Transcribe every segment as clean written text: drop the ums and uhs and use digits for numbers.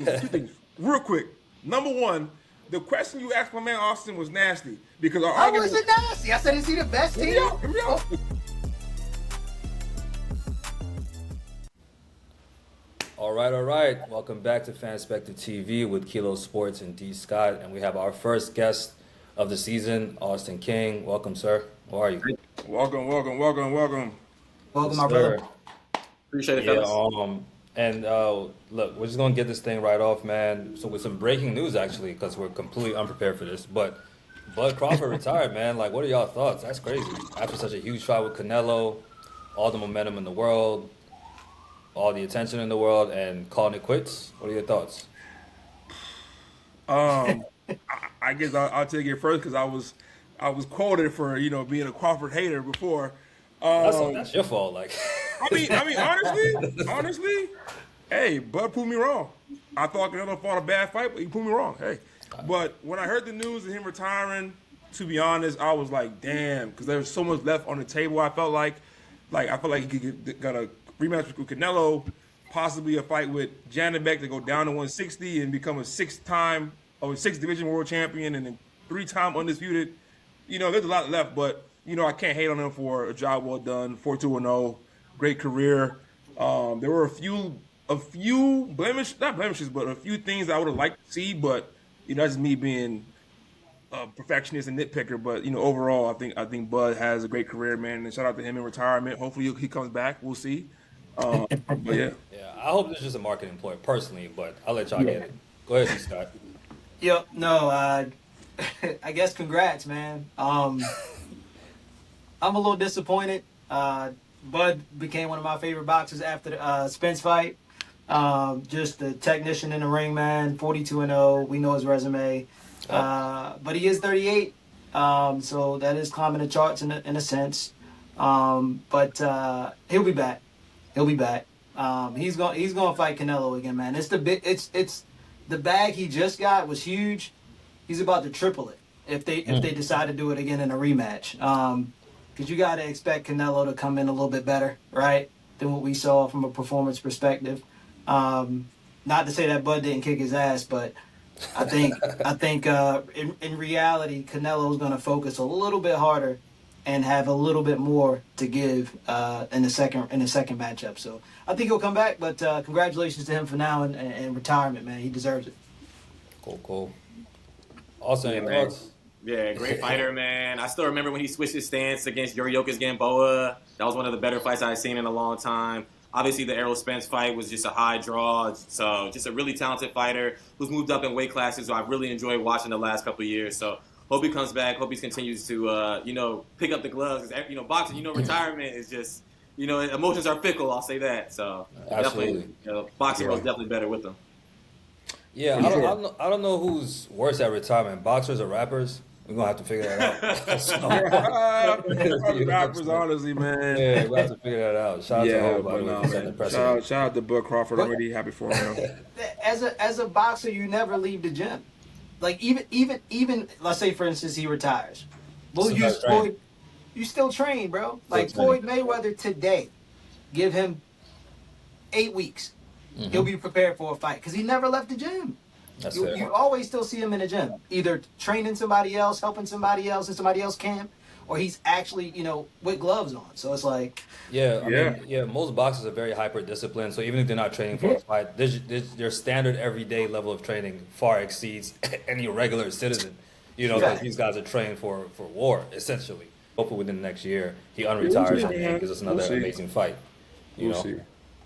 Two things, real quick. Number one, the question you asked my man Austin was nasty because our How argument. was it nasty? I said, is he the best Hear team? me out. Hear me out. All right. Welcome back to Fanspector TV with Kilo Sports and D Scott, and we have our first guest of the season, Austin King. Welcome, sir. How are you? Welcome. Welcome, Yes, my sir. brother. Appreciate it, Yeah. fellas. And look, we're just gonna get this thing right off, man. So with some breaking news, actually, because we're completely unprepared for this, but Bud Crawford retired, man. Like, what are y'all thoughts? That's crazy. After such a huge fight with Canelo, all the momentum in the world, all the attention in the world, and calling it quits. What are your thoughts? I guess I'll take it first because I was quoted for being a Crawford hater before. That's your fault. Like, Honestly, hey, Bud proved me wrong. I thought Canelo fought a bad fight, but he proved me wrong. Hey, but when I heard the news of him retiring, to be honest, I was like, damn, because there was so much left on the table. I felt like he got a rematch with Canelo, possibly a fight with Janibek to go down to 160 and become a sixth division world champion and then 3-time undisputed. There's a lot left, but I can't hate on him for a job well done, 4-2-0, great career. There were a few not blemishes, but a few things I would have liked to see, but that's me being a perfectionist and nitpicker. But overall, I think Bud has a great career, man. And shout out to him in retirement. Hopefully he comes back. We'll see. But yeah. yeah, I hope this is just a marketing ploy, personally, but I'll let y'all get it. Go ahead, D Scott. Yep. No. I guess congrats, man. I'm a little disappointed. Bud became one of my favorite boxers after the Spence fight. Just the technician in the ring, man. 42-0. We know his resume. But he is 38. So that is climbing the charts in a sense. But he'll be back. He's gonna fight Canelo again, man. It's the bag he just got was huge. He's about to triple it if they decide to do it again in a rematch. Because you got to expect Canelo to come in a little bit better, right, than what we saw from a performance perspective. Not to say that Bud didn't kick his ass, but I think in reality, Canelo's going to focus a little bit harder and have a little bit more to give in the second matchup. So I think he'll come back, but congratulations to him for now and retirement, man. He deserves it. Cool. Also, any thoughts? Yeah, great fighter, man. I still remember when he switched his stance against Yuriorkis Gamboa. That was one of the better fights I've seen in a long time. Obviously, the Errol Spence fight was just a high draw. So just a really talented fighter who's moved up in weight classes. So I've really enjoyed watching the last couple of years. So hope he comes back. Hope he continues to, pick up the gloves. Boxing, retirement is just, emotions are fickle. I'll say that. So Absolutely. definitely, boxing was definitely better with him. Yeah, I don't know who's worse at retirement, boxers or rappers. We're gonna have to figure that out. Rappers, honestly, man. Yeah, we'll have to figure that out. Shout out to everybody. Shout out to Bud Crawford. I'm really happy for him. As a boxer, you never leave the gym. Like even let's say for instance he retires. We'll use Floyd. You still train, bro. Like Floyd Mayweather today, give him 8 weeks. Mm-hmm. He'll be prepared for a fight because he never left the gym. You always still see him in the gym, either training somebody else, helping somebody else in somebody else's camp, or he's actually, with gloves on. So it's like... I mean, most boxers are very hyper-disciplined, so even if they're not training for a fight, their standard everyday level of training far exceeds any regular citizen, because these guys are trained for war, essentially. Hopefully within the next year, he unretires and gives us another amazing fight. We'll see.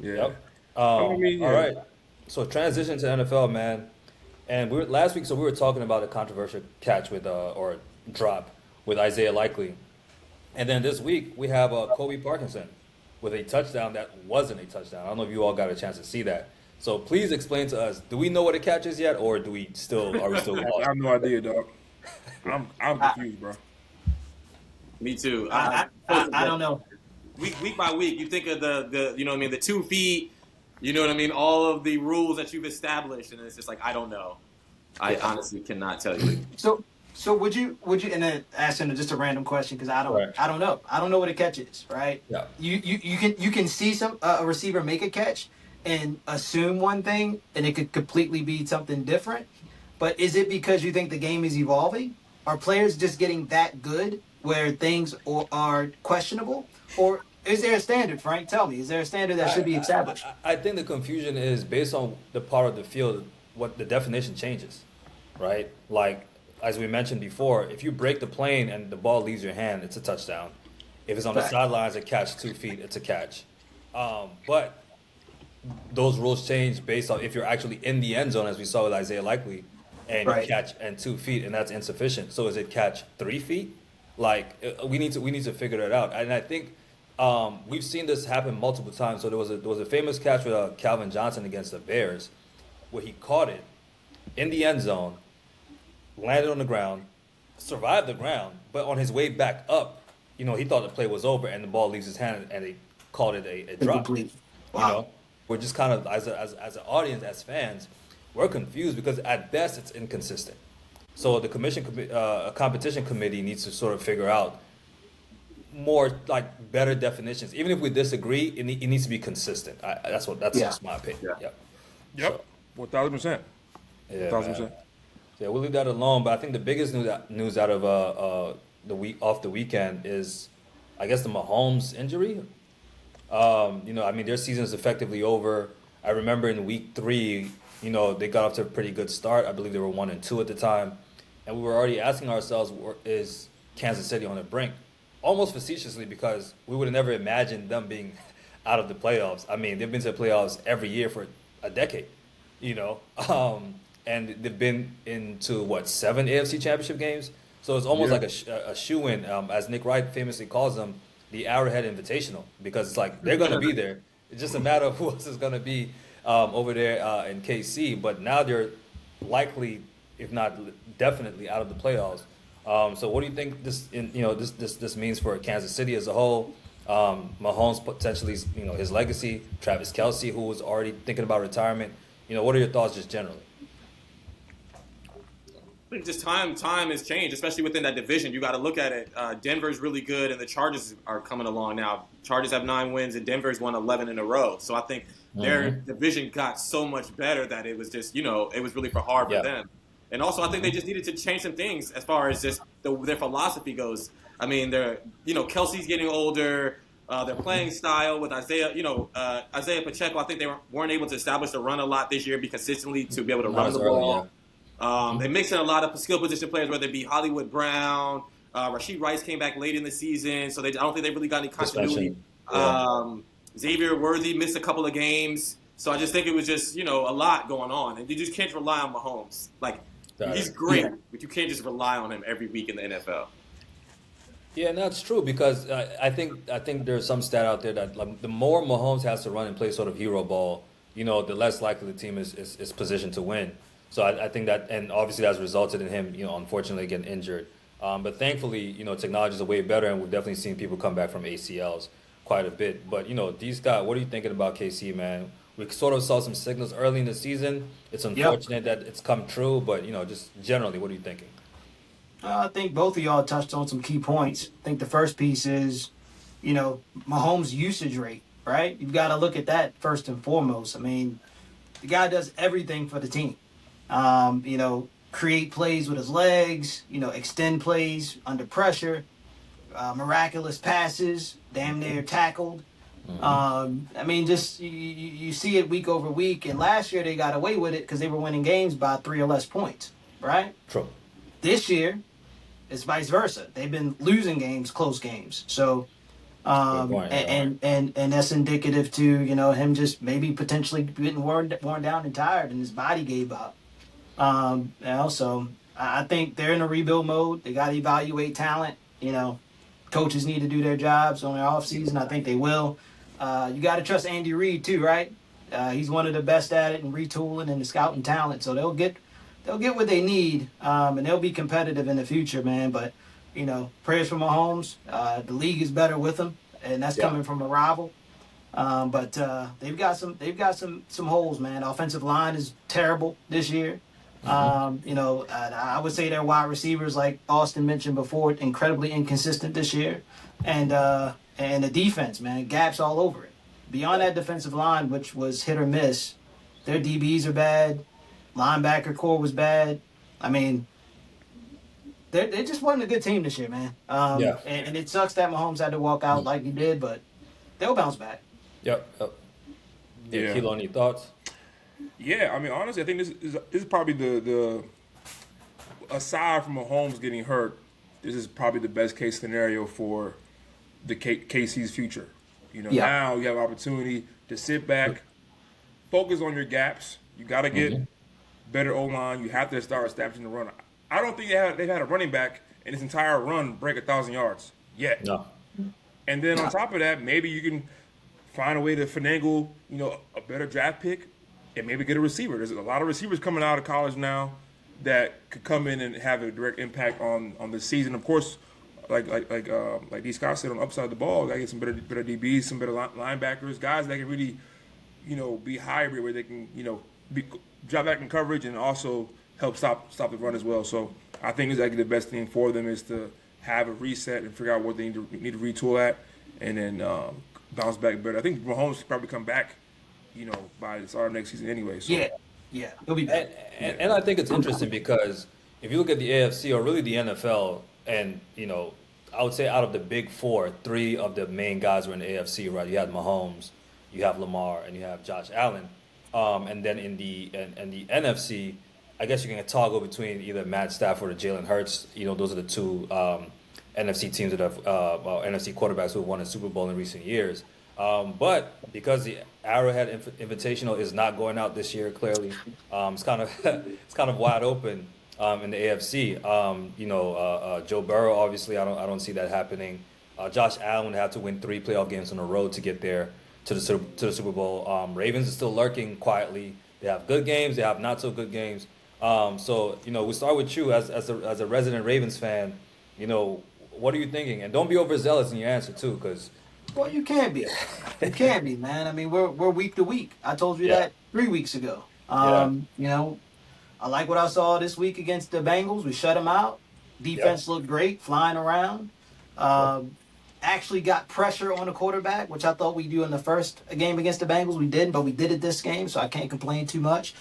Yeah. Yep. All right. So transition to NFL, man. And last week, so we were talking about a controversial catch or drop with Isaiah Likely. And then this week, we have Kobe Parkinson with a touchdown that wasn't a touchdown. I don't know if you all got a chance to see that. So please explain to us, do we know what a catch is yet, or are we still lost? I have no idea, dog. I'm confused, bro. Me too. I don't know. Week by week, you think of the 2 feet, all of the rules that you've established, and it's just like, I don't know. I honestly cannot tell you. So would you and then asking just a random question because I don't know what a catch is, right? Yeah. You can see a receiver make a catch and assume one thing, and it could completely be something different. But is it because you think the game is evolving? Are players just getting that good where things are questionable? Or is there a standard, Frank? Tell me, is there a standard that should be established? I think the confusion is based on the part of the field, what the definition changes, right? Like, as we mentioned before, if you break the plane and the ball leaves your hand, it's a touchdown. If it's on the sidelines, a catch 2 feet, it's a catch. But those rules change based on if you're actually in the end zone, as we saw with Isaiah Likely, and you catch and 2 feet, and that's insufficient. So is it catch 3 feet? Like we need to figure that out. And I think we've seen this happen multiple times. So there was a famous catch with Calvin Johnson against the Bears, where he caught it in the end zone, landed on the ground, survived the ground, but on his way back up, he thought the play was over, and the ball leaves his hand, and they called it a drop. Wow. We're just kind of as an audience, as fans, we're confused because at best it's inconsistent. So the competition committee needs to sort of figure out more like better definitions. Even if we disagree, it needs to be consistent. That's just my opinion. Yep. 1,000%. Yeah, 1,000%. Yeah, we'll leave that alone. But I think the biggest news out of the weekend is, I guess, the Mahomes injury. Their season is effectively over. I remember in week 3, they got off to a pretty good start. I believe they were 1-2 at the time, and we were already asking ourselves, is Kansas City on the brink? Almost facetiously, because we would have never imagined them being out of the playoffs. I mean, they've been to the playoffs every year for a decade, and they've been into 7 AFC Championship games. So it's almost like a shoe-in, as Nick Wright famously calls them, the Arrowhead Invitational, because it's like they're going to be there. It's just a matter of who else is going to be over there in KC. But now they're likely, if not definitely, out of the playoffs. So what do you think this means for Kansas City as a whole? Mahomes potentially, his legacy. Travis Kelce, who was already thinking about retirement. What are your thoughts just generally? I think just time has changed, especially within that division. You got to look at it. Denver's really good, and the Chargers are coming along now. Chargers have 9 wins, and Denver's won 11 in a row. So I think their division got so much better that it was just, it was really hard for them. And also, I think they just needed to change some things as far as just their philosophy goes. I mean, Kelsey's getting older. Their playing style with Isaiah Pacheco, I think they weren't able to establish the run a lot this year, be consistently to be able to run the ball. They mixed in a lot of skill position players, whether it be Hollywood Brown, Rashid Rice came back late in the season, so I don't think they really got any continuity. Xavier Worthy missed a couple of games, so I just think it was just a lot going on, and you just can't rely on Mahomes. He's great, but you can't just rely on him every week in the NFL. Yeah, and that's true, because I think there's some stat out there that the more Mahomes has to run and play sort of hero ball, the less likely the team is positioned to win. So I think that, and obviously that's resulted in him, unfortunately getting injured. But thankfully, technology is way better, and we've definitely seen people come back from ACLs quite a bit. But, these guys, what are you thinking about KC, man? We sort of saw some signals early in the season. It's unfortunate that it's come true, but, just generally, what are you thinking? I think both of y'all touched on some key points. I think the first piece is, Mahomes' usage rate, right? You've got to look at that first and foremost. I mean, the guy does everything for the team. Create plays with his legs, extend plays under pressure, miraculous passes, damn near tackled. Just you see it week over week. And last year they got away with it because they were winning games by 3 or less points, right? True. This year, it's vice versa. They've been losing games, close games. So, and that's indicative to him just maybe potentially getting worn down and tired, and his body gave up. So I think they're in a rebuild mode. They got to evaluate talent. Coaches need to do their jobs on their offseason. I think they will. You got to trust Andy Reid too, right? He's one of the best at it in retooling and the scouting talent. So they'll get what they need, and they'll be competitive in the future, man. But prayers for Mahomes. The league is better with him, and that's coming from a rival. But they've got some holes, man. Offensive line is terrible this year. I would say their wide receivers, like Austin mentioned before, incredibly inconsistent this year, and the defense, man, gaps all over it. beyond that defensive line, which was hit or miss, their DBs are bad. Linebacker core was bad. I mean, they just wasn't a good team this year, man. Yeah. And it sucks that Mahomes had to walk out like he did, but they'll bounce back. Yep. Yeah. Yeah. Kilo, any thoughts? Yeah, I mean, honestly, I think this is probably the aside from Mahomes getting hurt, this is probably the best case scenario for the KC's future. Now you have opportunity to sit back, focus on your gaps. You got to get better O-line. You have to start establishing the run. I don't think they've had a running back in this entire run break 1,000 yards yet. No. And then on top of that, maybe you can find a way to finagle, a better draft pick and maybe get a receiver. There's a lot of receivers coming out of college now that could come in and have a direct impact on the season. Of course, like D. Scott said, on the upside of the ball, got to get some better DBs, some better linebackers, guys that can really, be hybrid where they can, drop back in coverage and also help stop the run as well. So I think it's actually the best thing for them is to have a reset and figure out what they need to retool at, and then bounce back better. I think Mahomes will probably come back, by the start of next season anyway. So. Yeah, he'll be back. And I think it's interesting because if you look at the AFC or really the NFL, and I would say out of the big four, 3 of the main guys were in the AFC, right? You had Mahomes, you have Lamar, and you have Josh Allen. And then in the NFC, I guess you can toggle between either Matt Stafford or Jalen Hurts. Those are the 2 NFC teams that have NFC quarterbacks who have won a Super Bowl in recent years. But because the Arrowhead Invitational is not going out this year, clearly, it's kind of wide open in the AFC. Joe Burrow, obviously, I don't see that happening. Josh Allen would have to win 3 playoff games on the road to get there to the Super Bowl. Ravens are still lurking quietly. They have good games. They have not so good games. So we start with you as a resident Ravens fan. What are you thinking? And don't be overzealous in your answer too, because. Well, you can't be. You can't be, man. I mean, we're week to week. I told you that 3 weeks ago. I like what I saw this week against the Bengals. We shut them out. Defense looked great, flying around. Actually got pressure on the quarterback, which I thought we'd do in the first game against the Bengals. We didn't, but we did it this game, so I can't complain too much.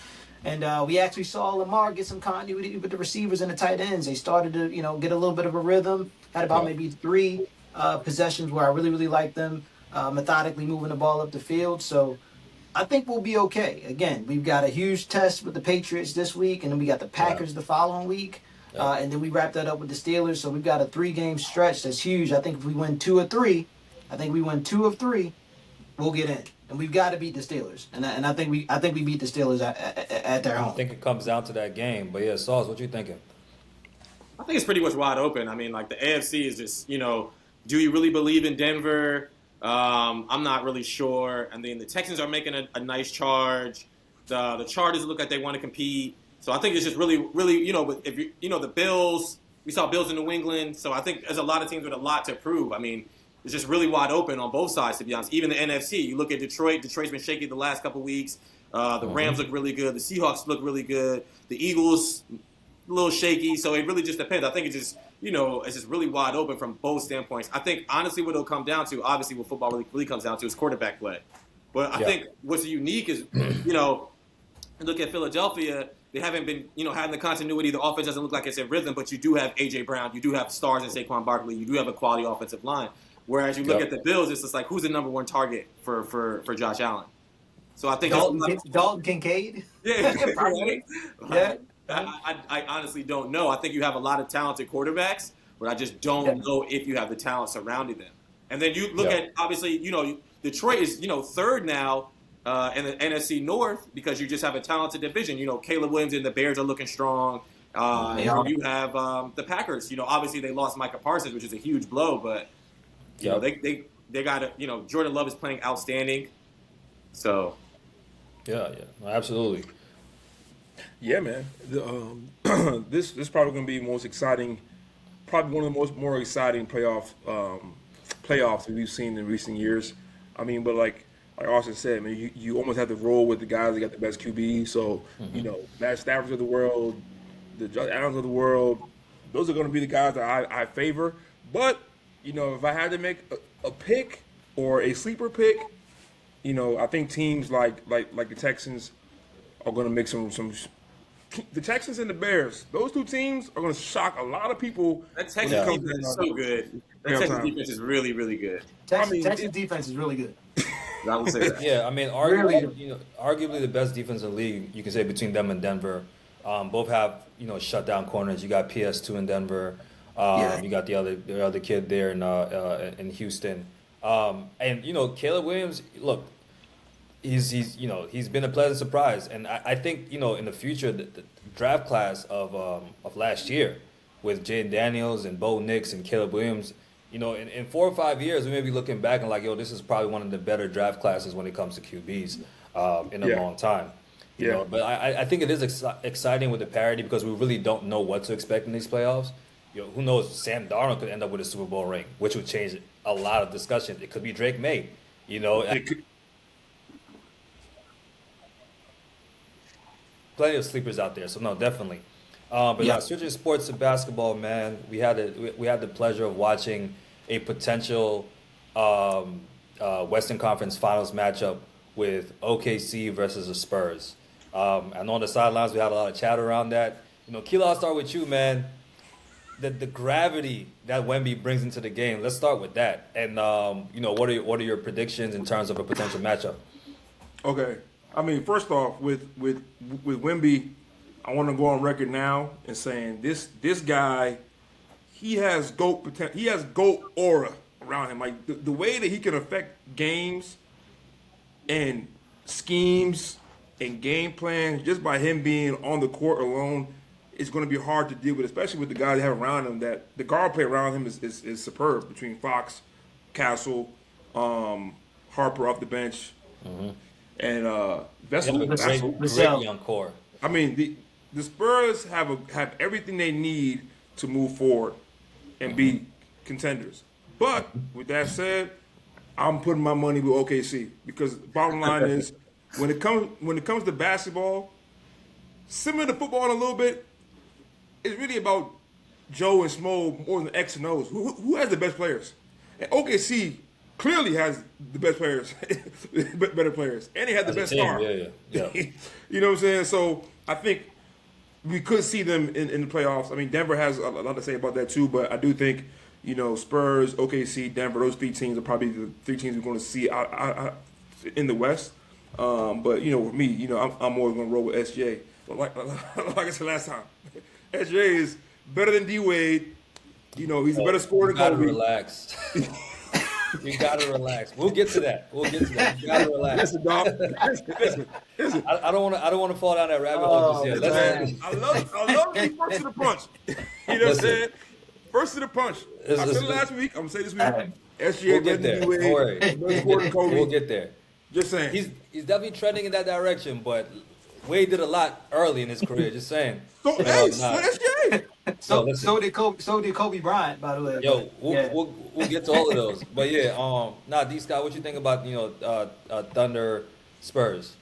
And we actually saw Lamar get some continuity with the receivers and the tight ends. They started to, get a little bit of a rhythm. Had about maybe 3 possessions where I really, really liked them, methodically moving the ball up the field. So I think we'll be okay. Again, we've got a huge test with the Patriots this week, and then we got the Packers the following week. And then we wrap that up with the Steelers. So we've got a 3-game stretch that's huge. I think if we win 2 of 3, we'll get in. And we've got to beat the Steelers. And I think we beat the Steelers at their home. I think it comes down to that game. But yeah, Sauce, what you thinking? I think it's pretty much wide open. I mean, like the AFC is just, do you really believe in Denver? I'm not really sure. And then the Texans are making a nice charge. The Chargers look like they want to compete. So I think it's just really, really, but if the Bills, we saw Bills in New England. So I think there's a lot of teams with a lot to prove. I mean, it's just really wide open on both sides, to be honest. Even the NFC, you look at Detroit. Detroit's been shaky the last couple of weeks. The Rams look really good. The Seahawks look really good. The Eagles, a little shaky. So it really just depends. I think it's just, it's just really wide open from both standpoints. I think, honestly, what it'll come down to, obviously what football really comes down to is quarterback play. But I think what's unique is, look at Philadelphia. They haven't been, having the continuity. The offense doesn't look like it's in rhythm, but you do have A.J. Brown. You do have stars in Saquon Barkley. You do have a quality offensive line. Whereas you look at the Bills, it's just like, who's the number 1 target for Josh Allen? So I think Dalton Kincaid? Yeah. Probably. Yeah. I honestly don't know. I think you have a lot of talented quarterbacks, but I just don't know if you have the talent surrounding them. And then you look at, obviously, Detroit is, 3rd now in the NFC North because you just have a talented division. Caleb Williams and the Bears are looking strong. You have the Packers. Obviously they lost Micah Parsons, which is a huge blow, but they got Jordan Love is playing outstanding. So Absolutely. Yeah, man. This is probably going to be most exciting, probably one of the more exciting playoffs that we've seen in recent years. I mean, but like Austin said, man, you almost have to roll with the guys that got the best QB. So Matt Stafford of the world, the Josh Allens of the world, those are going to be the guys that I favor. But if I had to make a pick or a sleeper pick, I think teams like the Texans are going to make some. The Texans and the Bears, those two teams are going to shock a lot of people. That Texas defense is so good. That Texas defense is really, really good. Texas defense is really good. I will say that. Yeah, I mean, arguably the best defense in the league, you can say, between them and Denver. Both have, shutdown corners. You got PS2 in Denver. You got the other kid there in Houston. And Caleb Williams, look, he's been a pleasant surprise, and I think in the future the draft class of last year with Jaden Daniels and Bo Nix and Caleb Williams, in 4 or 5 years we may be looking back and like, this is probably one of the better draft classes when it comes to QBs in a long time. But I think it is exciting with the parity because we really don't know what to expect in these playoffs. Who knows? Sam Darnold could end up with a Super Bowl ring, which would change a lot of discussion. It could be Drake May. Plenty of sleepers out there, so no, definitely. Switching sports to basketball, man, we had the pleasure of watching a potential Western Conference Finals matchup with OKC versus the Spurs. I know on the sidelines we had a lot of chat around that. Keela, I'll start with you, man. The gravity that Wemby brings into the game. Let's start with that. And what are your predictions in terms of a potential matchup? Okay. I mean, first off, with Wemby, I want to go on record now and saying this guy, he has GOAT potential. He has GOAT aura around him. Like the way that he can affect games and schemes and game plans just by him being on the court alone is going to be hard to deal with, especially with the guys they have around him. That the guard play around him is superb between Fox, Castle, Harper off the bench. Mm-hmm. And Vessel. Great young core. I mean, the Spurs have everything they need to move forward and be contenders. But with that said, I'm putting my money with OKC because bottom line is when it comes to basketball, similar to football a little bit, it's really about Joe and Smo more than X and O's. Who has the best players? And OKC clearly has the best players, better players, and he had the best star. Yeah. You know what I'm saying? So I think we could see them in the playoffs. I mean, Denver has a lot to say about that too, but I do think Spurs, OKC, Denver, those three teams are probably the three teams we're going to see out in the West. But with me, I'm always going to roll with SJ. But like I said last time, SJ is better than D Wade. He's a better scorer than Kobe. Relax. You gotta relax. We'll get to that. You gotta relax. Listen. I don't want to fall down that rabbit hole just yet. I love the first to the punch. You know what I'm saying? First to the punch. I said it last week. I'm gonna say this week. SGA get there. Don't worry. We'll get there. Just saying. He's definitely trending in that direction, but Wade did a lot early in his career. Just saying. So SGA. So did Kobe Bryant, by the way. Yo, we'll get to all of those. But yeah, D Scott, what you think about Thunder Spurs?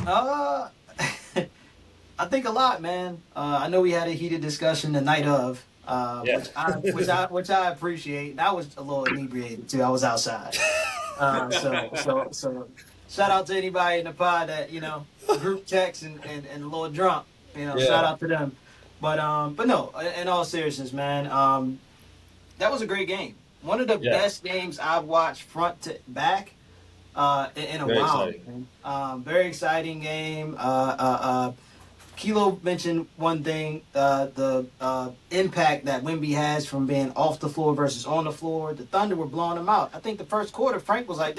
I think a lot, man. I know we had a heated discussion the night of, which I appreciate. And I was a little inebriated too. I was outside, so shout out to anybody in the pod that group text and a little drunk. Shout out to them. But no, in all seriousness, man, that was a great game. One of the best games I've watched front to back in a while. Very exciting game. Kilo mentioned one thing, the impact that Wemby has from being off the floor versus on the floor. The Thunder were blowing him out. I think the first quarter, Frank was like,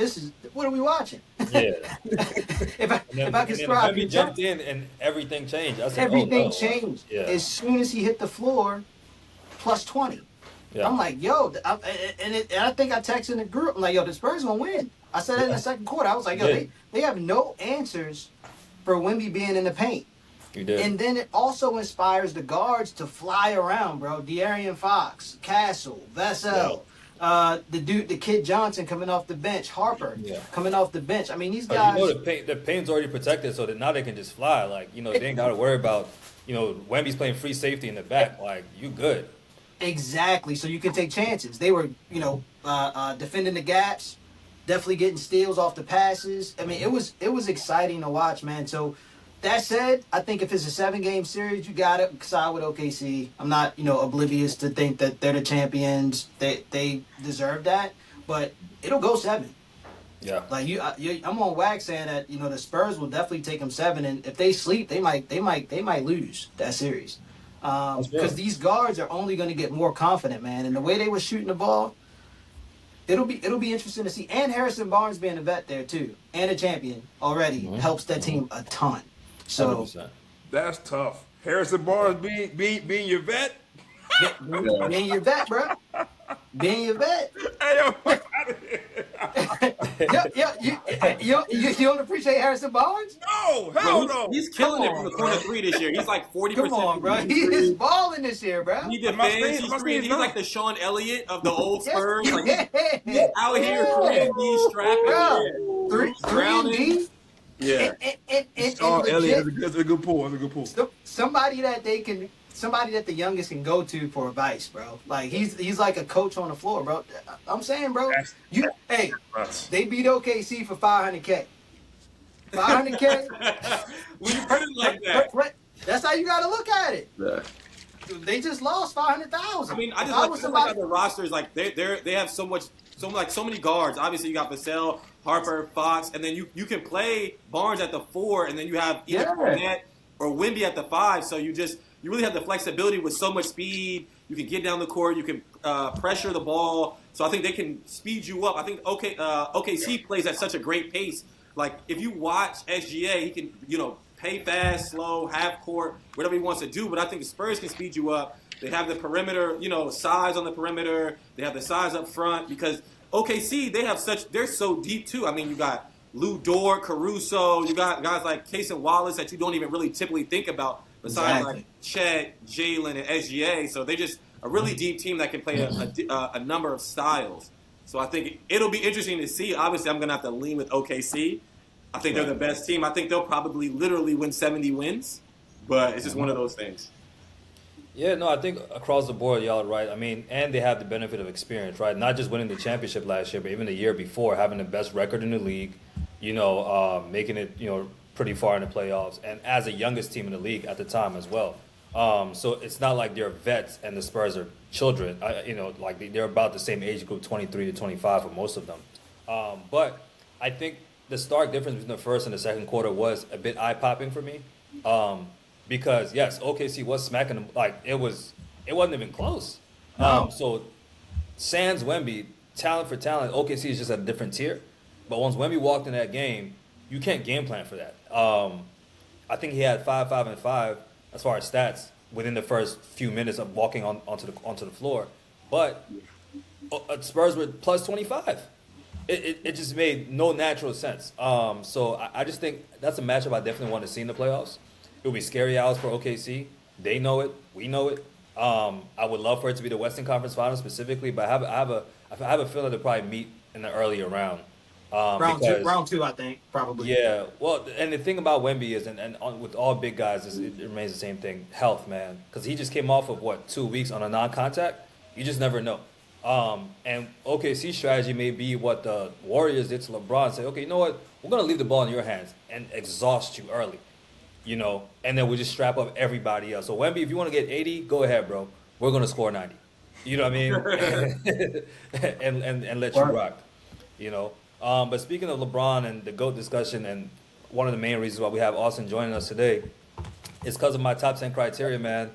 what are we watching? Yeah. if I can describe, he jumped in and everything changed. I said, everything changed. Yeah. As soon as he hit the floor, plus 20. Yeah. I'm like, yo, and I think I texted in the group, I'm like, yo, the Spurs gonna win. I said that in the second quarter. I was like, yo, they have no answers for Wemby being in the paint. And then it also inspires the guards to fly around, bro. De'Aaron Fox, Castle, Vessel, the kid Johnson coming off the bench, Harper coming off the bench. I mean, these guys. The paint's already protected, so that now they can just fly. Like, they ain't got to worry about, Wemby's playing free safety in the back. Like, you good. Exactly. So you can take chances. They were, defending the gaps. definitely getting steals off the passes. I mean, it was exciting to watch, man. So that said, I think if it's a 7-game series, you got to side with OKC. I'm not, oblivious to think that they're the champions. They deserve that, but it'll go 7. Yeah. Like I'm on wax saying that the Spurs will definitely take them 7, and if they sleep, they might lose that series. Because these guards are only going to get more confident, man. And the way they were shooting the ball, it'll be interesting to see. And Harrison Barnes being a vet there too, and a champion already helps that team a ton. So 100%. That's tough. Harrison Barnes being your vet. being your vet, bro. Being your vet. Hey, yo, fuck out of here. You don't appreciate Harrison Barnes? No, hell no. He's killing it from the corner 3 this year. He's like 40%. Come on, bro. He is balling this year, bro. He defends. He's like the Sean Elliott of the old Spurs. Like, he's out here 3-and-D strapping. 3-and-D? Yeah. Oh, Elliott, that's a good pull. Somebody that the youngest can go to for advice, bro. Like he's like a coach on the floor, bro. I'm saying, bro. They beat OKC for $500K. $500K. When you put it like that, that's how you got to look at it. Yeah. They just lost $500,000. I mean, I just like the rosters. Like they have so many guards. Obviously, you got Vassell, Harper, Fox, and then you can play Barnes at the 4, and then you have either Fournette or Wemby at the 5. So you really have the flexibility with so much speed. You can get down the court. You can pressure the ball. So I think they can speed you up. I think OKC plays at such a great pace. Like if you watch SGA, he can pay fast, slow, half court, whatever he wants to do. But I think the Spurs can speed you up. They have the perimeter, size on the perimeter. They have the size up front because OKC, they're so deep too. I mean, you got Lou Dort, Caruso. You got guys like Cason Wallace that you don't even really typically think about besides like Chet, Jalen, and SGA. So they just a really deep team that can play a number of styles. So I think it'll be interesting to see. Obviously, I'm going to have to lean with OKC. I think they're the best team. I think they'll probably literally win 70 wins, but it's just one of those things. Yeah, no, I think across the board, y'all are right. I mean, and they have the benefit of experience, right? Not just winning the championship last year, but even the year before, having the best record in the league, making it, pretty far in the playoffs, and as the youngest team in the league at the time as well. So it's not like they're vets and the Spurs are children. They're about the same age group, 23 to 25 for most of them. But I think the stark difference between the first and the second quarter was a bit eye-popping for me. Because, yes, OKC was smacking them. Like, it wasn't even close. No. So, sans Wemby, talent for talent, OKC is just at a different tier. But once Wemby walked in that game, you can't game plan for that. I think he had 5, 5, and 5 as far as stats within the first few minutes of walking onto the floor. But Spurs were plus 25. It just made no natural sense. So I just think that's a matchup I definitely want to see in the playoffs. It will be scary hours for OKC. They know it. We know it. I would love for it to be the Western Conference Finals specifically, but I have a feeling they'll probably meet in the earlier round. Round two, I think, probably. Yeah. Well, and the thing about Wemby is, and with all big guys, it remains the same thing. Health, man. Because he just came off of, 2 weeks on a non-contact? You just never know. And OKC's strategy may be what the Warriors did to LeBron. Say, okay, you know what? We're going to leave the ball in your hands and exhaust you early. And then we just strap up everybody else. So Wemby, if you want to get 80, go ahead, bro. We're going to score 90. You know what I mean? and let you rock. But speaking of LeBron and the GOAT discussion, and one of the main reasons why we have Austin joining us today is because of my top 10 criteria, man.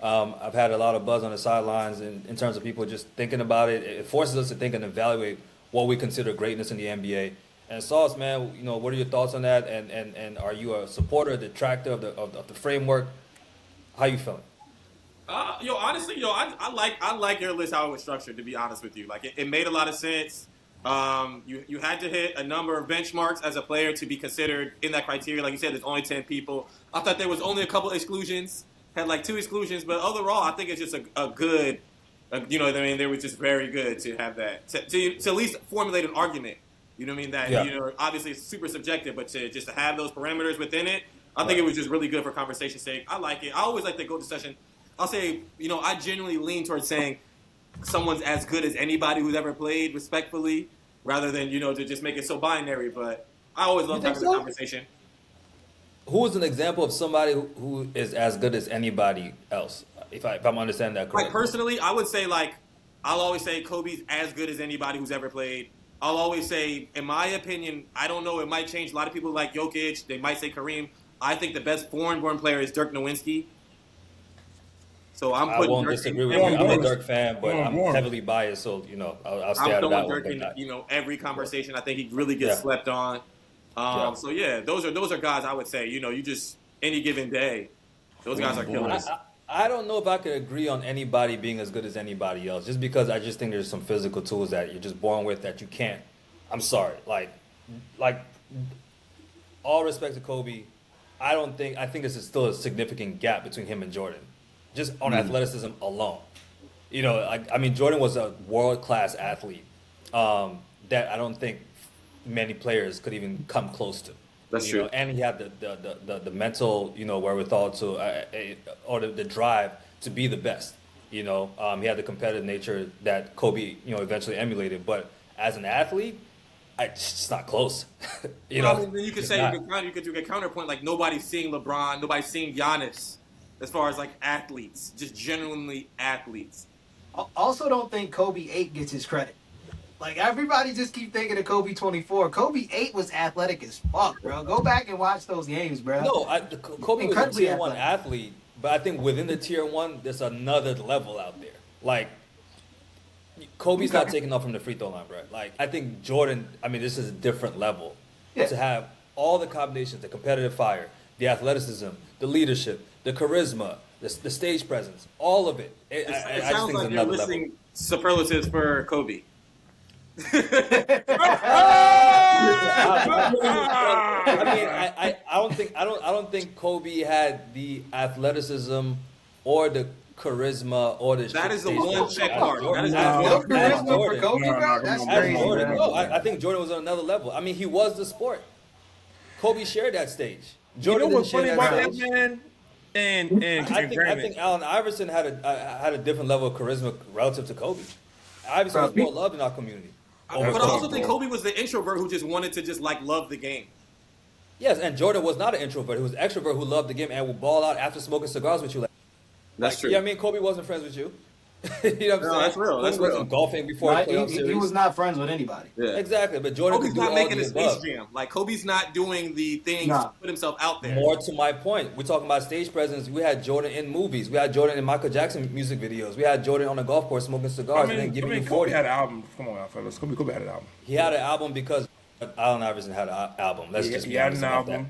I've had a lot of buzz on the sidelines in terms of people just thinking about it. It forces us to think and evaluate what we consider greatness in the NBA. And Sauce, man, what are your thoughts on that? And are you a supporter, a detractor of the framework? How you feeling? Honestly, I like your list how it was structured. To be honest with you, like it made a lot of sense. You had to hit a number of benchmarks as a player to be considered in that criteria. Like you said, there's only 10 people. I thought there was only a couple exclusions. Had like 2 exclusions, but overall, I think it's just a good. They were just very good to have that to at least formulate an argument. You know what I mean? That obviously it's super subjective, but to have those parameters within it, I think it was just really good for conversation's sake. I like it. I always like the GOAT discussion. I'll say, I genuinely lean towards saying someone's as good as anybody who's ever played, respectfully. rather than to just make it so binary. But I always love having the conversation. Who is an example of somebody who is as good as anybody else? If I'm understanding that correctly. Like personally, I would say I'll always say Kobe's as good as anybody who's ever played. I'll always say, in my opinion, I don't know, it might change. A lot of people like Jokic, they might say Kareem. I think the best foreign-born player is Dirk Nowitzki. So I won't disagree with you. I'm a Dirk fan, but I'm heavily biased, so I'll stay out of that one. I'm throwing Dirk in every conversation. I think he really gets slept on. So yeah, those are guys I would say. You just any given day, those guys are killers. I don't know if I could agree on anybody being as good as anybody else, just because I just think there's some physical tools that you're just born with that you can't. I'm sorry, like all respect to Kobe, I think this is still a significant gap between him and Jordan, just on athleticism alone. Jordan was a world-class athlete that I don't think many players could even come close to. That's true. And he had the mental, wherewithal to, or the drive to be the best. He had the competitive nature that Kobe, eventually emulated. But as an athlete, it's just not close. Then you could say you could do a counterpoint like nobody's seeing LeBron, nobody's seeing Giannis, as far as like athletes, just genuinely athletes. Also, don't think Kobe 8 gets his credit. Like, everybody just keep thinking of Kobe 24. Kobe 8 was athletic as fuck, bro. Go back and watch those games, bro. No, Kobe was a tier 1 athlete, but I think within the tier 1, there's another level out there. Like, Kobe's not taking off from the free throw line, bro. Like, I think Jordan, this is a different level. Yeah. To have all the combinations, the competitive fire, the athleticism, the leadership, the charisma, the stage presence, all of it. It sounds like you're listing superlatives for Kobe. I don't think Kobe had the athleticism or the charisma or the. That is the one check mark. That is charisma for Kobe, bro. That's crazy. No, I think Jordan was on another level. He was the sport. Kobe shared that stage. Jordan didn't share that stage. Man? I think Allen Iverson had a different level of charisma relative to Kobe. Iverson was more loved in our community. But I also think Kobe was the introvert who just wanted to love the game. Yes, and Jordan was not an introvert. He was an extrovert who loved the game and would ball out after smoking cigars with you. That's true. Yeah, Kobe wasn't friends with you. You know what I'm saying? That's real. That's real. Wasn't golfing before the playoff series. He was not friends with anybody. Yeah. Exactly, but Jordan Kobe's could do not all making the a above. Space Jam. Like, Kobe's not doing the things to put himself out there. More to my point, we're talking about stage presence. We had Jordan in movies. We had Jordan in Michael Jackson music videos. We had Jordan on the golf course smoking cigars and then giving you 40. Kobe had an album. Come on, fellas. Kobe had an album. He had an album because Allen Iverson had an album. He had an album.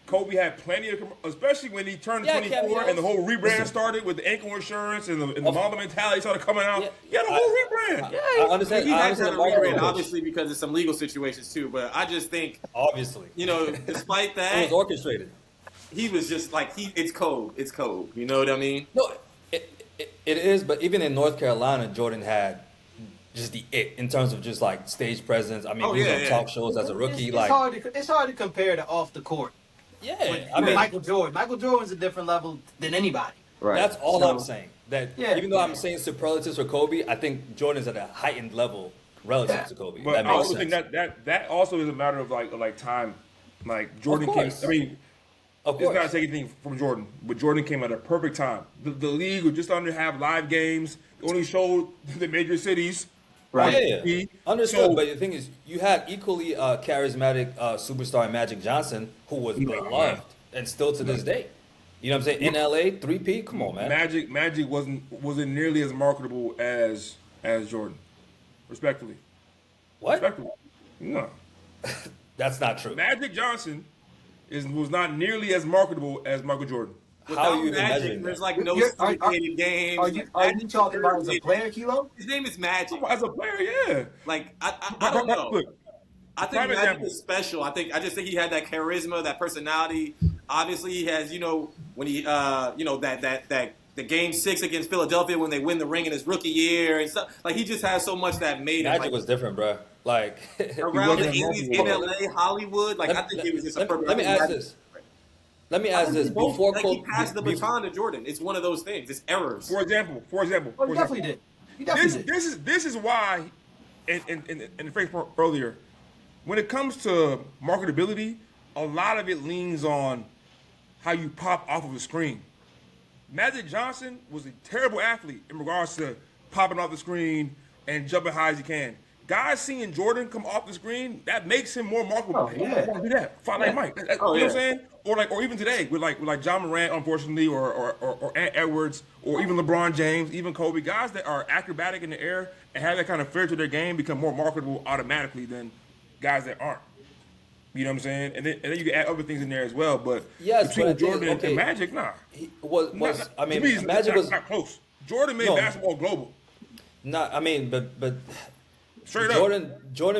Kobe had plenty of, especially when he turned 24 and the whole rebrand started with the ankle insurance and the Mamba mentality started coming out. Yeah. He had a whole rebrand. I understand. He had to rebrand, obviously, because of some legal situations too. But I just think, obviously, despite that, it was orchestrated. He was just like it's Kobe. It's Kobe. You know what I mean? No, it is. But even in North Carolina, Jordan had just the it in terms of just like stage presence. He was on talk shows as a rookie. It's hard to compare to off the court. Yeah, Michael Jordan. Michael Jordan's a different level than anybody. Right. That's all I'm saying. That even though I'm saying superlatives for Kobe, I think Jordan's at a heightened level relative to Kobe. But I also think that also is a matter of like time. Like Jordan came. Of course. It's not to take anything from Jordan, but Jordan came at a perfect time. The league would just have live games. They only showed the major cities. Right. Yeah. Understood. But the thing is, you had equally charismatic superstar Magic Johnson, who was beloved and still to this day. You know what I'm saying? In LA, 3P. Come on, man. Magic wasn't nearly as marketable as Jordan. Respectfully. What? Respectfully. No. That's not true. Magic Johnson was not nearly as marketable as Michael Jordan. How are you Magic, there's like no syndicated games. Are you talking about as a player, Kilo? His name is Magic. As a player, yeah. Like I don't know. Look, I think Magic is special. I just think he had that charisma, that personality. Obviously, he has when he that the game 6 against Philadelphia when they win the ring in his rookie year and stuff. Like he just has so much that made Magic was different, bro. Like around the 80s in LA, Hollywood. Like I think it was just a perfect. Let me ask this. Before Kobe, he passed the baton to Jordan. It's one of those things. It's errors. For example. Oh, he definitely did. This is why the phrase earlier, when it comes to marketability, a lot of it leans on how you pop off of a screen. Magic Johnson was a terrible athlete in regards to popping off the screen and jumping high as he can. Guys seeing Jordan come off the screen, that makes him more marketable. Oh, yeah. I want to do that. Fight like Mike. You know what I'm saying? Or even today with like John Morant, unfortunately, or Ant Edwards, or even LeBron James, even Kobe. Guys that are acrobatic in the air and have that kind of flair to their game become more marketable automatically than guys that aren't. You know what I'm saying? And then you can add other things in there as well. But between Jordan and Magic, nah. Magic was not close. Jordan made basketball global. Not, I mean, but straight Jordan.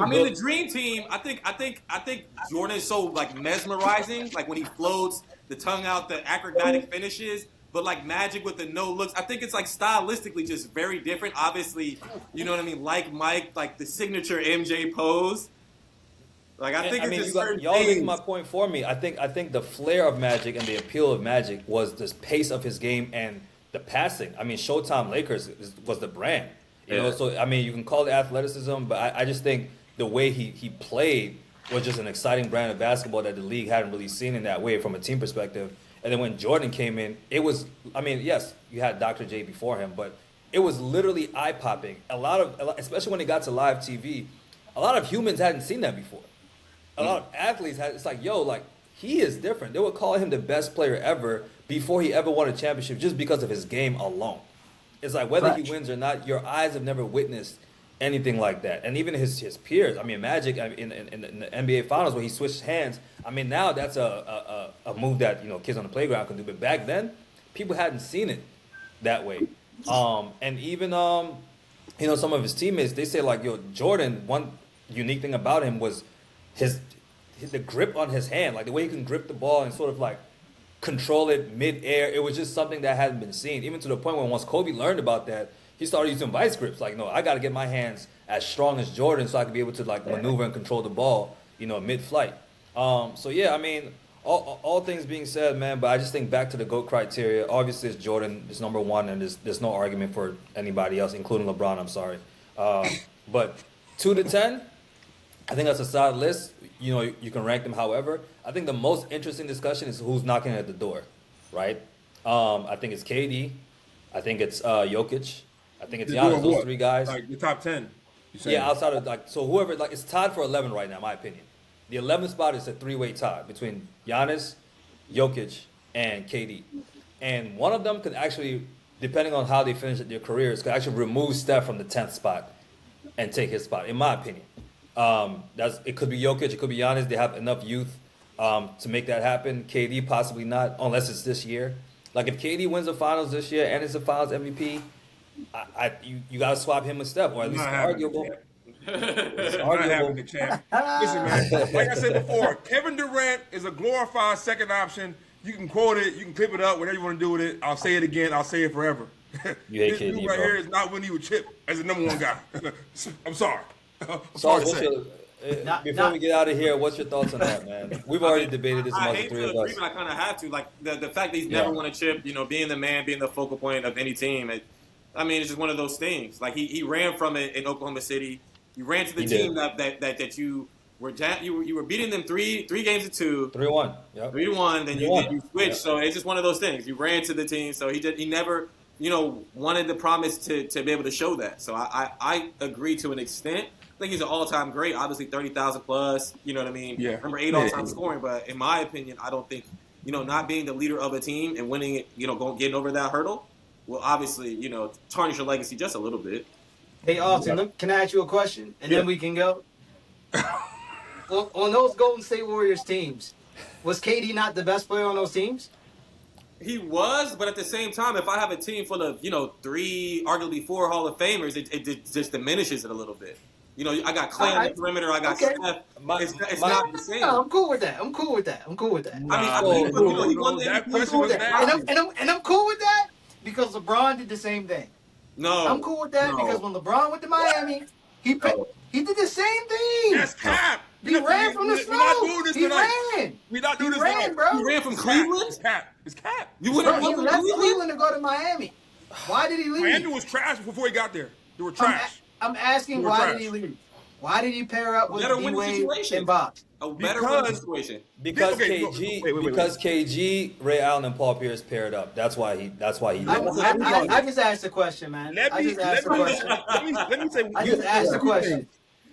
I mean, the dream team. I think Jordan is so like mesmerizing. Like when he floats, the tongue out, the acrobatic finishes. But like Magic with the no looks, I think it's like stylistically just very different. Obviously, you know what I mean. Like Mike, like the signature MJ pose. Like I think y'all making my point for me. I think the flair of Magic and the appeal of Magic was the pace of his game and the passing. I mean, Showtime Lakers was the brand. You know, so I mean, you can call it athleticism, but I just think the way he played was just an exciting brand of basketball that the league hadn't really seen in that way from a team perspective. And then when Jordan came in, it was, I mean, yes, you had Dr. J before him, but it was literally eye-popping. Especially when it got to live TV, a lot of humans hadn't seen that before. A lot of athletes it's like, yo, like, he is different. They would call him the best player ever before he ever won a championship just because of his game alone. It's like whether he wins or not, your eyes have never witnessed anything like that. And even his peers, I mean, Magic in the NBA Finals where he switched hands, I mean, now that's a move that, you know, kids on the playground can do. But back then, people hadn't seen it that way. And even, you know, some of his teammates, they say like, yo, Jordan, one unique thing about him was the grip on his hand, like the way he can grip the ball and sort of like control it mid-air. It was just something that hadn't been seen, even to the point when once Kobe learned about that, he started using vice grips. Like, no, I got to get my hands as strong as Jordan so I can be able to like maneuver and control the ball, you know, mid-flight. So yeah, I mean, all things being said, man, but I just think back to the GOAT criteria. Obviously, it's Jordan is number one, and there's no argument for anybody else, including LeBron. I'm sorry, but 2 to 10. I think that's a solid list. You know, you can rank them however. I think the most interesting discussion is who's knocking at the door, right? I think it's KD. I think it's Jokic. I think it's Giannis. Those three guys. Like the top 10. Yeah, outside of like, so whoever, like, it's tied for 11 right now, in my opinion. The 11th spot is a three-way tie between Giannis, Jokic, and KD. And one of them could actually, depending on how they finish their careers, could actually remove Steph from the 10th spot and take his spot, in my opinion. It could be Jokic, it could be Giannis. They have enough youth to make that happen. KD possibly not, unless it's this year. Like if KD wins the finals this year and is the finals MVP, you got to swap him with Steph, or at least arguable. It's arguable. Listen, man. Like I said before, Kevin Durant is a glorified second option. You can quote it, you can clip it up, whatever you want to do with it. I'll say it again. I'll say it forever. You hate this KD, dude right bro. here is not winning with Chip as the number one guy. I'm sorry. Before we get out of here, what's your thoughts on that, man? We've already debated this among the three of us. I kind of have to. Like the fact that he's never won a chip, you know, being the man, being the focal point of any team. I mean, it's just one of those things. Like he ran from it in Oklahoma City. You ran to the team that you were down. You were beating them three games to 2. 3-1. Yep. 3-1. Then you switched. Yep. So it's just one of those things. You ran to the team. So he never, you know, wanted the promise to be able to show that. So I agree to an extent. I think he's an all-time great. Obviously, 30,000 plus. You know what I mean? Yeah. Number 8 all-time scoring. But in my opinion, I don't think, you know, not being the leader of a team and winning it, you know, getting over that hurdle will obviously, you know, tarnish your legacy just a little bit. Hey, Austin, can I ask you a question? And then we can go. On those Golden State Warriors teams, was KD not the best player on those teams? He was, but at the same time, if I have a team full of, you know, 3, arguably 4 Hall of Famers, it just diminishes it a little bit. You know, I got Clay on the perimeter, I got Steph. It's not the same. No, I'm cool with that. I mean, he won the MVP. And I'm cool with that because LeBron did the same thing. No. I'm cool with that because when LeBron went to Miami, he did the same thing. That's cap. He ran from the snow. We're not doing this He ran, bro. You ran from Cleveland? It's cap. It's cap. You wouldn't He run from left Cleveland? Cleveland to go to Miami. Why did he leave? Miami was trash before he got there. They were trash. I'm asking, why did he leave? Why did you pair up with Better winning D-Wade situation. and Box? A better winning situation. Because Okay, KG, wait. because KG, Ray Allen, and Paul Pierce paired up. That's why he. I just asked a question, man. Let I me just asked a question. let me say. I just asked a question.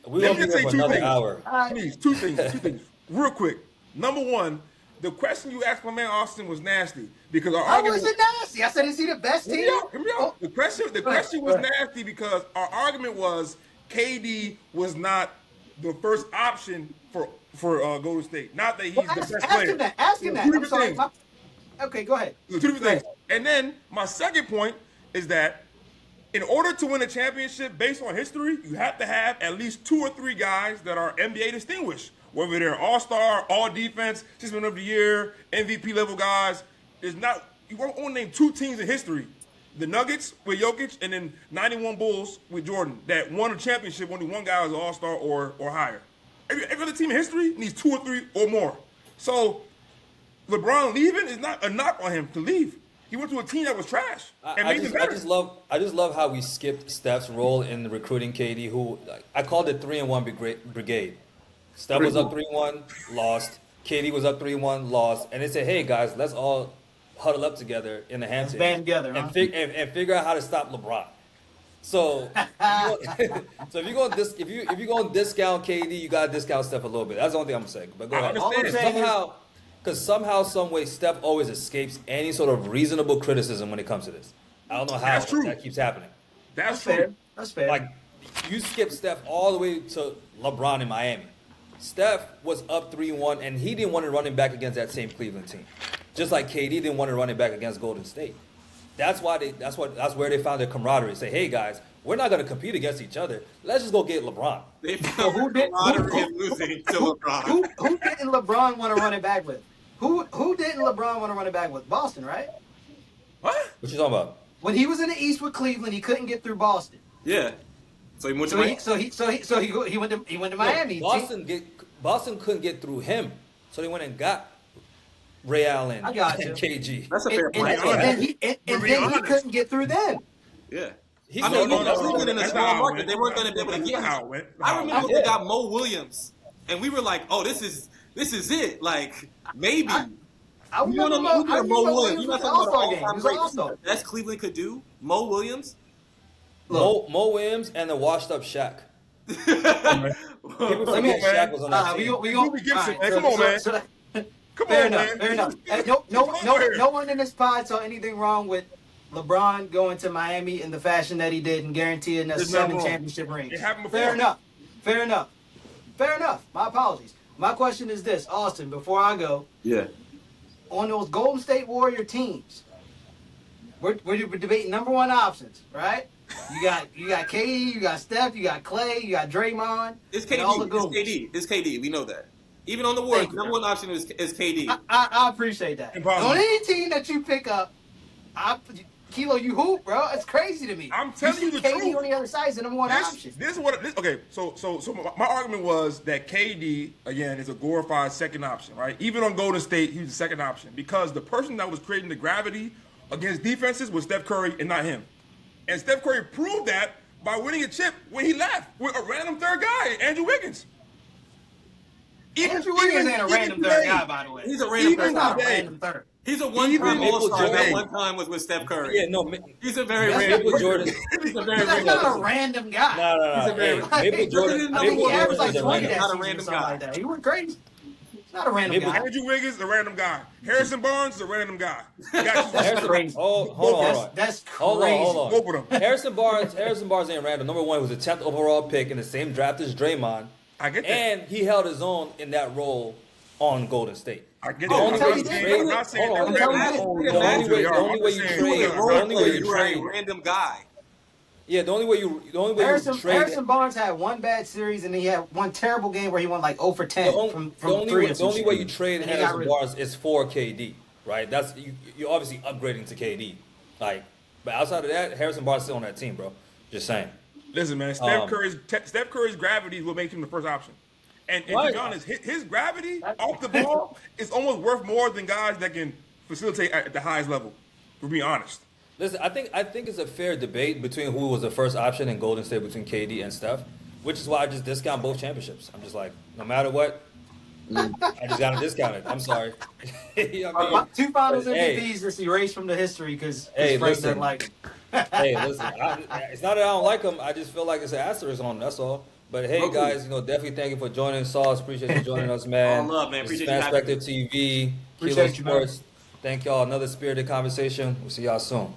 We're Let gonna me be say here for two another things. hour. Please, two things, real quick. Number one, the question you asked my man Austin was nasty because our How argument. was it nasty? I said, is he the best team? Hear me out. The question was nasty because our argument was KD was not the first option for Golden State. Not that he's the best player. Ask him that. Two I'm different sorry. things. Okay, go ahead. Two different things. And then my second point is that in order to win a championship based on history, you have to have at least 2 or 3 guys that are NBA distinguished. Whether they're all-star, all-defense, Six-Man of the Year, MVP level guys. There's not. You won't only name 2 teams in history. The Nuggets with Jokic and then 91 Bulls with Jordan that won a championship. Only one guy was an all-star or higher. Every other team in history needs 2 or 3 or more. So LeBron leaving is not a knock on him to leave. He went to a team that was trash and made them better. I just love how we skipped Steph's role in recruiting KD. Who I called it 3-1 brigade. Steph was up 3-1, lost. KD was up 3-1, lost. And they said, "Hey guys, let's all huddle up together in the Hamptons band together, and figure out how to stop LeBron." So, so if you're going to discount KD, you got to discount Steph a little bit. That's the only thing I'm saying. But go ahead. I understand. Somehow, some way, Steph always escapes any sort of reasonable criticism when it comes to this. I don't know how That's true. that keeps happening. That's fair. true. That's fair. Like, you skip Steph all the way to LeBron in Miami. Steph was up 3-1, and he didn't want to run it back against that same Cleveland team. Just like KD didn't want to run it back against Golden State. That's where they found their camaraderie. Say, hey guys, we're not going to compete against each other. Let's just go get LeBron. They found camaraderie in losing to LeBron. Who didn't LeBron want to run it back with? Who didn't LeBron want to run it back with? Boston, right? What? What you talking about? When he was in the East with Cleveland, he couldn't get through Boston. Yeah. So he went to Miami. He went to Miami. Boston couldn't get through him, so they went and got Ray Allen I got and you. KG. That's a fair point. And then he couldn't get through them. Yeah. He's I mean, no. Cleveland in a That's small how it market, went. they weren't going to be able to get That's how him. it went. I remember Yeah. they got Mo Williams, and we were like, "Oh, this is it." Like maybe. I remember Mo Williams. was You an know All-Star game. He all-time was great. an All-Star. Best Cleveland could do. Mo Williams. Mo Williams and the washed-up Shaq. People forget Shaq was on that team. Ruby Gibson, man. Come on, man. Come Fair on, enough. man. Fair enough. No one in this pod saw anything wrong with LeBron going to Miami in the fashion that he did and guaranteeing us There's 7 nothing wrong. championship rings. It happened before. Fair enough. My apologies. My question is this, Austin, before I go, Yeah. on those Golden State Warrior teams, we're debating number 1 options, right? You got KD, you got Steph, you got Clay, you got Draymond. It's and all the KD. goons. It's KD. We know that. Even on the Warriors, Thank you. number 1 option is KD. I appreciate that. Impossible. On any team that you pick up, Kilo, you hoop, bro. It's crazy to me. I'm telling you see the KD truth. on the other side is the number 1 option. This is what. Okay, so my argument was that KD again is a glorified second option, right? Even on Golden State, he was the second option because the person that was creating the gravity against defenses was Steph Curry and not him. And Steph Curry proved that by winning a chip when he left with a random third guy, Andrew Wiggins. Andrew Wiggins ain't a random third guy, by the way. He's a random Even third Not a guy. today. random third. He's a one-time Even All-Star. today. That one time was with Steph Curry. Yeah, no. He's a very Maple random. Jordan. He's a very That's random. not a random guy. No. Hey, Maple Jordan. I mean, Maple he averaged Jordan like is a 20 random. that Not a season or random something guy. like that. He went crazy. He's not a random Maple- guy. Andrew Wiggins is a random guy. Harrison Barnes is a random guy. Got you. Harrison, crazy. hold on. That's Hold on. Both of them. Harrison Barnes ain't random. Number 1 was the 10th overall pick in the same draft as Draymond. I get that. And he held his own in that role on Golden State. I get The that. only I'm way not you saying- trade- I'm not saying hold on, they're hold on. random. The only way you I'm trade- saying- the only way you You are a trade- random guy. Yeah, the only way you trade Harrison Barnes had 1 bad series and he had 1 terrible game where he won like 0 for 10 from the only 3 way, or some shit. you trade And he got Harrison rid- Barnes is for KD, right? That's you're obviously upgrading to KD, like. But outside of that, Harrison Barnes is still on that team, bro. Just saying. Listen, man, Steph Curry's gravity is what makes him the first option. And to Right. be honest, his gravity off the ball is almost worth more than guys that can facilitate at the highest level. To be honest. Listen, I think it's a fair debate between who was the first option in Golden State between KD and Steph. which is why I just discount both championships. I'm just like, no matter what, I just gotta discount it. I'm sorry. You know what I mean? 2 Finals But, MVPs just erased from the history because Hey, Frank listen. doesn't like him. Hey, listen, it's not that I don't like them. I just feel like it's an asterisk on them. That's all. But hey, Okay. guys, definitely thank you for joining. Sauce, appreciate you joining us, man. All love, man. This is Appreciate you having Fanspector TV, Kilo Appreciate you, man. Sports. Thank y'all. Another spirited conversation. We'll see y'all soon.